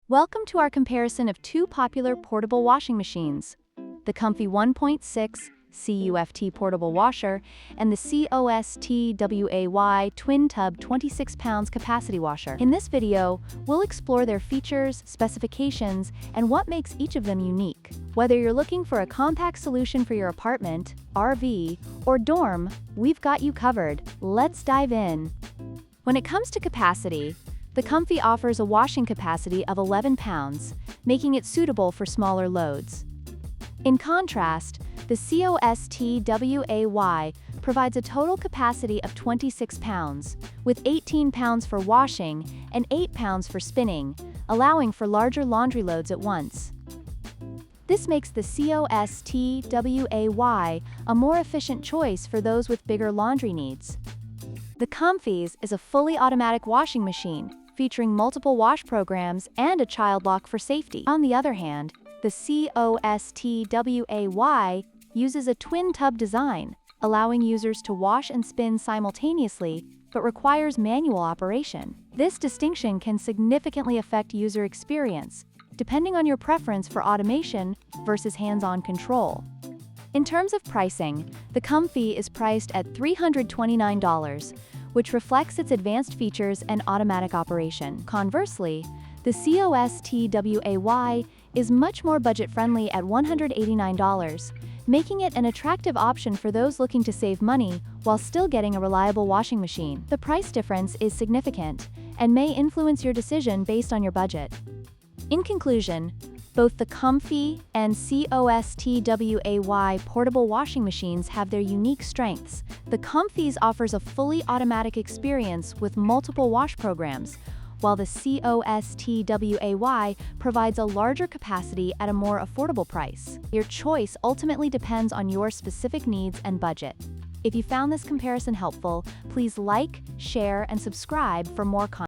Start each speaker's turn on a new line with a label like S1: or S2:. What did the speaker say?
S1: Welcome to our comparison of two popular portable washing machines, the COMFEE 1.6 CUFT portable washer and the COSTWAY twin tub 26 pounds capacity washer. In this video, we'll explore their features, specifications, and what makes each of them unique. Whether you're looking for a compact solution for your apartment, RV, or dorm, we've got you covered. Let's dive in. When it comes to capacity, the COMFEE offers a washing capacity of 11 pounds, making it suitable for smaller loads. In contrast, the COSTWAY provides a total capacity of 26 pounds, with 18 pounds for washing and 8 pounds for spinning, allowing for larger laundry loads at once. This makes the COSTWAY a more efficient choice for those with bigger laundry needs. The COMFEE is a fully automatic washing machine, featuring multiple wash programs and a child lock for safety. On the other hand, the COSTWAY uses a twin tub design, allowing users to wash and spin simultaneously, but requires manual operation. This distinction can significantly affect user experience, depending on your preference for automation versus hands-on control. In terms of pricing, the COMFEE is priced at $329, which reflects its advanced features and automatic operation. Conversely, the COSTWAY is much more budget-friendly at $189, making it an attractive option for those looking to save money while still getting a reliable washing machine. The price difference is significant and may influence your decision based on your budget. In conclusion, both the COMFEE and COSTWAY portable washing machines have their unique strengths. The COMFEE offers a fully automatic experience with multiple wash programs, while the COSTWAY provides a larger capacity at a more affordable price. Your choice ultimately depends on your specific needs and budget. If you found this comparison helpful, please like, share, and subscribe for more content.